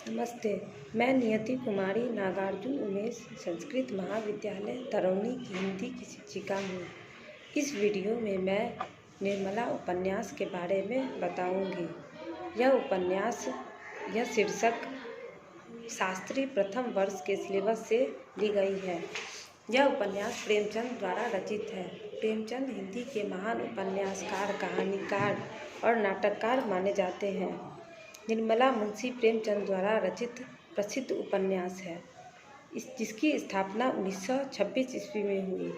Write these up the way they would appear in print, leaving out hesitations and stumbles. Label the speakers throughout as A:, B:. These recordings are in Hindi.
A: नमस्ते। मैं नियति कुमारी नागार्जुन उमेश संस्कृत महाविद्यालय तरौनी की हिंदी की शिक्षिका हूँ। इस वीडियो में मैं निर्मला उपन्यास के बारे में बताऊँगी। यह शीर्षक शास्त्री प्रथम वर्ष के सिलेबस से ली गई है। यह उपन्यास प्रेमचंद द्वारा रचित है। प्रेमचंद हिंदी के महान उपन्यासकार, कहानीकार और नाटककार माने जाते हैं। निर्मला मुंशी प्रेमचंद द्वारा रचित प्रसिद्ध उपन्यास है, जिसकी स्थापना 1926 ईस्वी में हुई।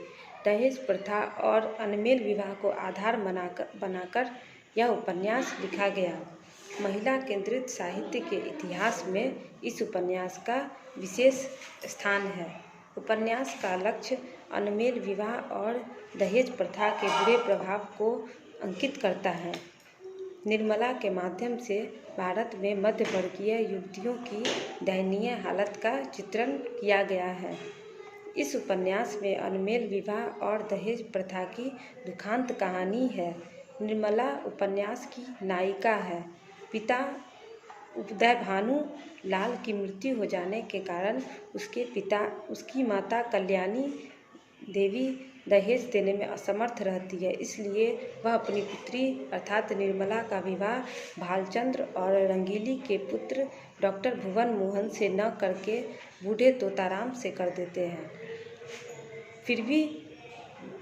A: दहेज प्रथा और अनमेल विवाह को आधार बनाकर यह उपन्यास लिखा गया। महिला केंद्रित साहित्य के इतिहास में इस उपन्यास का विशेष स्थान है। उपन्यास का लक्ष्य अनमेल विवाह और दहेज प्रथा के बुरे प्रभाव को अंकित करता है। निर्मला के माध्यम से भारत में मध्यवर्गीय युवतियों की दयनीय हालत का चित्रण किया गया है। इस उपन्यास में अनमेल विवाह और दहेज प्रथा की दुखांत कहानी है। निर्मला उपन्यास की नायिका है। पिता उदयभानु लाल की मृत्यु हो जाने के कारण उसकी माता कल्याणी देवी दहेज देने में असमर्थ रहती है। इसलिए वह अपनी पुत्री अर्थात निर्मला का विवाह भालचंद्र और रंगीली के पुत्र डॉक्टर भुवन मोहन से न करके बूढ़े तोताराम से कर देते हैं। फिर भी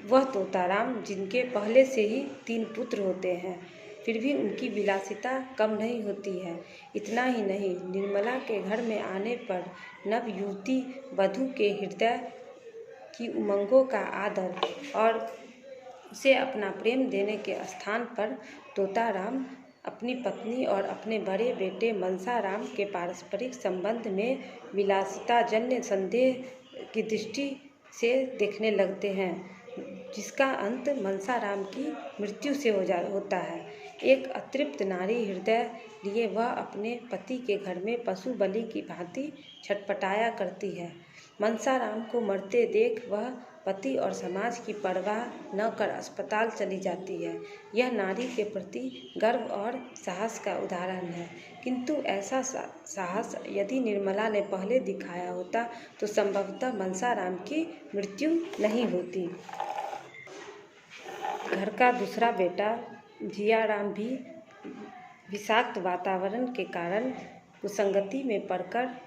A: वह तोताराम, जिनके पहले से ही 3 पुत्र होते हैं, फिर भी उनकी विलासिता कम नहीं होती है। इतना ही नहीं, निर्मला के घर में आने पर नव युवती वधू के हृदय की उमंगों का आदर और उसे अपना प्रेम देने के स्थान पर तोताराम अपनी पत्नी और अपने बड़े बेटे मनसाराम के पारस्परिक संबंध में विलासिताजन्य संदेह की दृष्टि से देखने लगते हैं, जिसका अंत मनसाराम की मृत्यु से होता है। एक अतृप्त नारी हृदय लिए वह अपने पति के घर में पशु बलि की भांति छटपटाया करती है। मनसाराम को मरते देख वह पति और समाज की परवाह न कर अस्पताल चली जाती है। यह नारी के प्रति गर्व और साहस का उदाहरण है। किंतु ऐसा साहस यदि निर्मला ने पहले दिखाया होता तो संभवतः मनसाराम की मृत्यु नहीं होती। घर का दूसरा बेटा जियाराम भी विषाक्त वातावरण के कारण कुसंगति में पड़कर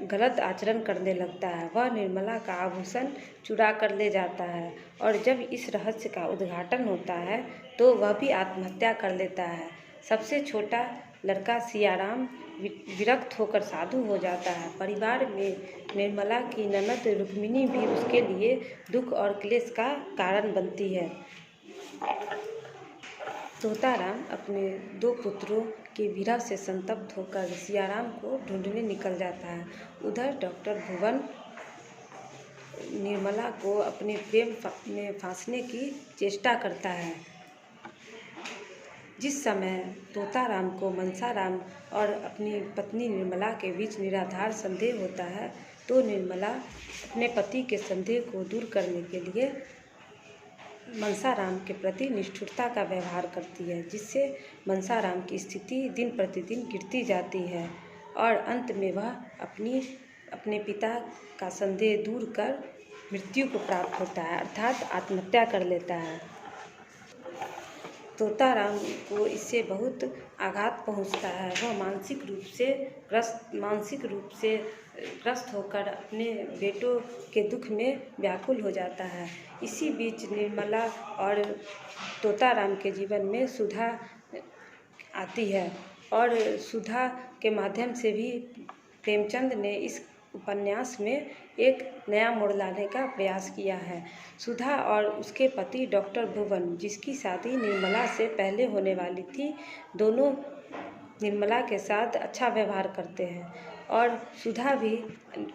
A: गलत आचरण करने लगता है। वह निर्मला का आभूषण चुरा कर ले जाता है और जब इस रहस्य का उद्घाटन होता है तो वह भी आत्महत्या कर लेता है। सबसे छोटा लड़का सियाराम विरक्त होकर साधु हो जाता है। परिवार में निर्मला की ननद रुक्मिणी भी उसके लिए दुख और क्लेश का कारण बनती है। तोताराम अपने 2 पुत्रों के विरह से संतप्त होकर सियाराम को ढूंढने निकल जाता है। उधर डॉक्टर भुवन निर्मला को अपने प्रेम में फांसने की चेष्टा करता है। जिस समय तोताराम को मनसाराम और अपनी पत्नी निर्मला के बीच निराधार संदेह होता है तो निर्मला अपने पति के संदेह को दूर करने के लिए मनसाराम के प्रति निष्ठुरता का व्यवहार करती है, जिससे मनसाराम की स्थिति दिन प्रतिदिन गिरती जाती है और अंत में वह अपने पिता का संदेह दूर कर मृत्यु को प्राप्त होता है, अर्थात आत्महत्या कर लेता है। तोताराम को इससे बहुत आघात पहुंचता है। वह मानसिक रूप से ग्रस्त होकर अपने बेटों के दुख में व्याकुल हो जाता है। इसी बीच निर्मला और तोताराम के जीवन में सुधा आती है और सुधा के माध्यम से भी प्रेमचंद ने इस उपन्यास में एक नया मोड़ लाने का प्रयास किया है। सुधा और उसके पति डॉक्टर भुवन, जिसकी शादी निर्मला से पहले होने वाली थी, दोनों निर्मला के साथ अच्छा व्यवहार करते हैं और सुधा भी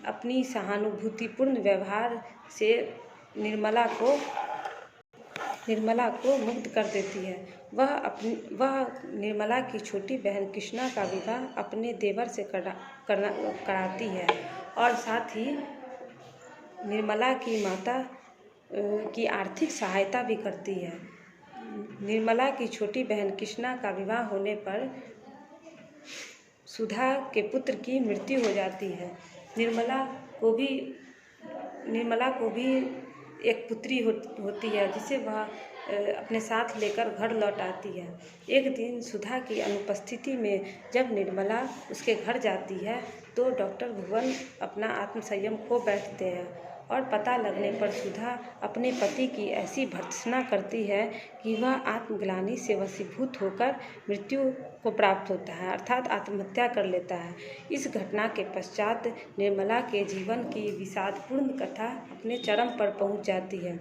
A: अपनी सहानुभूतिपूर्ण व्यवहार से निर्मला को मुक्त कर देती है। वह निर्मला की छोटी बहन कृष्णा का विवाह अपने देवर से कराती है और साथ ही निर्मला की माता की आर्थिक सहायता भी करती है। निर्मला की छोटी बहन कृष्णा का विवाह होने पर सुधा के पुत्र की मृत्यु हो जाती है। निर्मला को भी एक पुत्री होती है जिसे वह अपने साथ लेकर घर लौट आती है। एक दिन सुधा की अनुपस्थिति में जब निर्मला उसके घर जाती है तो डॉक्टर भुवन अपना आत्मसंयम खो बैठते हैं और पता लगने पर सुधा अपने पति की ऐसी भर्त्सना करती है कि वह आत्मग्लानि से वशीभूत होकर मृत्यु को प्राप्त होता है, अर्थात आत्महत्या कर लेता है। इस घटना के पश्चात निर्मला के जीवन की विषादपूर्ण कथा अपने चरम पर पहुंच जाती है।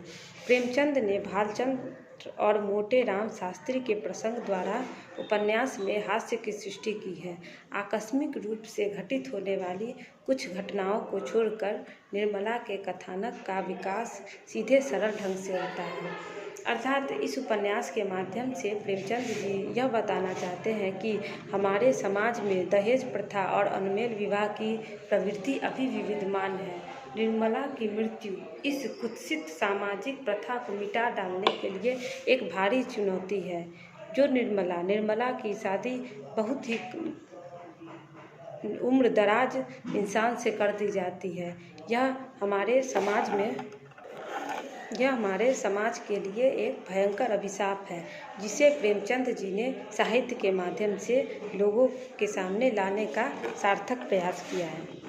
A: प्रेमचंद ने भालचंद्र और मोटे राम शास्त्री के प्रसंग द्वारा उपन्यास में हास्य की सृष्टि की है। आकस्मिक रूप से घटित होने वाली कुछ घटनाओं को छोड़कर निर्मला के कथानक का विकास सीधे सरल ढंग से होता है। अर्थात इस उपन्यास के माध्यम से प्रेमचंद जी यह बताना चाहते हैं कि हमारे समाज में दहेज प्रथा और अनमेल विवाह की प्रवृत्ति अभी भी विद्यमान है। निर्मला की मृत्यु इस कुत्सित सामाजिक प्रथा को मिटा डालने के लिए एक भारी चुनौती है। जो निर्मला की शादी बहुत ही उम्रदराज इंसान से कर दी जाती है। यह हमारे समाज के लिए एक भयंकर अभिशाप है जिसे प्रेमचंद जी ने साहित्य के माध्यम से लोगों के सामने लाने का सार्थक प्रयास किया है।